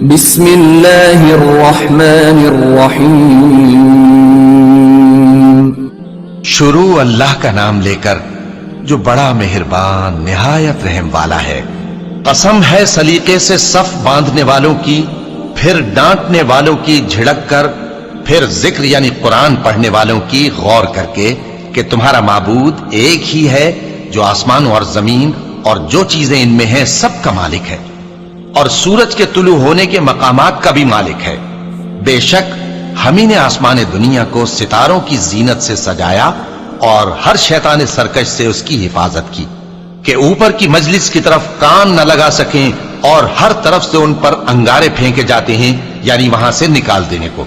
بسم اللہ الرحمن الرحیم شروع اللہ کا نام لے کر جو بڑا مہربان نہایت رحم والا ہے۔ قسم ہے سلیقے سے صف باندھنے والوں کی، پھر ڈانٹنے والوں کی جھڑک کر، پھر ذکر یعنی قرآن پڑھنے والوں کی غور کر کے کہ تمہارا معبود ایک ہی ہے جو آسمان اور زمین اور جو چیزیں ان میں ہیں سب کا مالک ہے، اور سورج کے طلوع ہونے کے مقامات کا بھی مالک ہے۔ بے شک ہم ہی نے آسمان دنیا کو ستاروں کی زینت سے سجایا اور ہر شیطان سرکش سے اس کی حفاظت کی کہ اوپر کی مجلس کی طرف کان نہ لگا سکیں، اور ہر طرف سے ان پر انگارے پھینکے جاتے ہیں یعنی وہاں سے نکال دینے کو،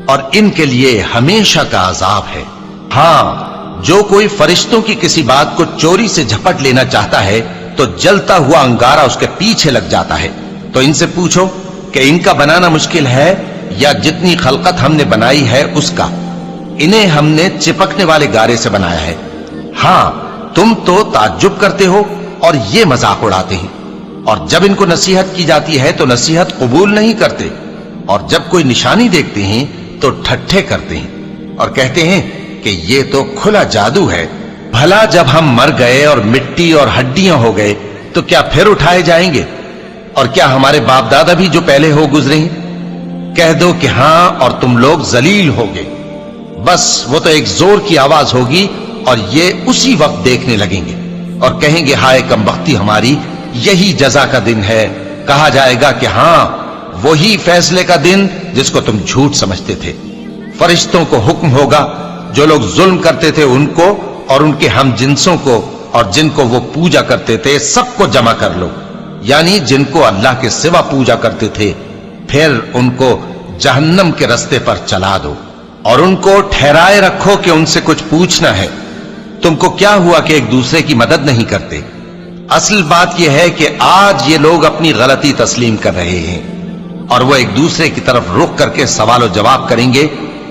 اور ان کے لیے ہمیشہ کا عذاب ہے۔ ہاں، جو کوئی فرشتوں کی کسی بات کو چوری سے جھپٹ لینا چاہتا ہے تو جلتا ہوا انگارہ اس کے پیچھے لگ جاتا ہے۔ تو ان سے پوچھو کہ ان کا بنانا مشکل ہے یا جتنی خلقت ہم نے بنائی ہے اس کا؟ انہیں ہم نے چپکنے والے گارے سے بنایا ہے۔ ہاں، تم تو تعجب کرتے ہو اور یہ مذاق اڑاتے ہیں، اور جب ان کو نصیحت کی جاتی ہے تو نصیحت قبول نہیں کرتے، اور جب کوئی نشانی دیکھتے ہیں تو ٹھٹھے کرتے ہیں اور کہتے ہیں کہ یہ تو کھلا جادو ہے۔ بھلا جب ہم مر گئے اور مٹی اور ہڈیاں ہو گئے تو کیا پھر اٹھائے جائیں گے؟ اور کیا ہمارے باپ دادا بھی جو پہلے ہو گزرے ہیں؟ کہہ دو کہ ہاں، اور تم لوگ ذلیل ہوگے۔ بس وہ تو ایک زور کی آواز ہوگی اور یہ اسی وقت دیکھنے لگیں گے اور کہیں گے ہائے کم بختی ہماری، یہی جزا کا دن ہے۔ کہا جائے گا کہ ہاں، وہی فیصلے کا دن جس کو تم جھوٹ سمجھتے تھے۔ فرشتوں کو حکم ہوگا جو لوگ ظلم کرتے تھے ان کو اور ان کے ہم جنسوں کو اور جن کو وہ پوجا کرتے تھے سب کو جمع کر لو، یعنی جن کو اللہ کے سوا پوجا کرتے تھے، پھر ان کو جہنم کے رستے پر چلا دو اور ان کو ٹھہرائے رکھو کہ ان سے کچھ پوچھنا ہے۔ تم کو کیا ہوا کہ ایک دوسرے کی مدد نہیں کرتے؟ اصل بات یہ ہے کہ آج یہ لوگ اپنی غلطی تسلیم کر رہے ہیں اور وہ ایک دوسرے کی طرف رخ کر کے سوال و جواب کریں گے۔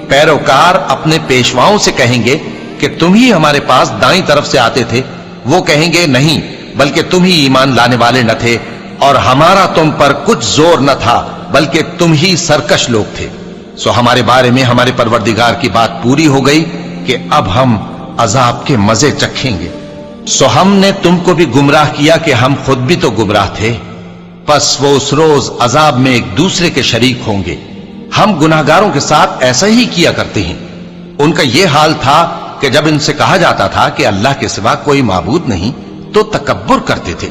پیروکار اپنے پیشواؤں سے کہیں گے کہ تم ہی ہمارے پاس دائیں طرف سے آتے تھے، وہ کہیں گے نہیں، بلکہ تم ہی ایمان لانے والے نہ تھے اور ہمارا تم پر کچھ زور نہ تھا، بلکہ تم ہی سرکش لوگ تھے۔ سو ہمارے بارے میں ہمارے پروردگار کی بات پوری ہو گئی کہ اب ہم عذاب کے مزے چکھیں گے۔ سو ہم نے تم کو بھی گمراہ کیا کہ ہم خود بھی تو گمراہ تھے، پس وہ اس روز عذاب میں ایک دوسرے کے شریک ہوں گے۔ ہم گناہگاروں کے ساتھ ایسا ہی کیا کرتے ہیں۔ ان کا یہ حال تھا کہ جب ان سے کہا جاتا تھا کہ اللہ کے سوا کوئی معبود نہیں تو تکبر کرتے تھے۔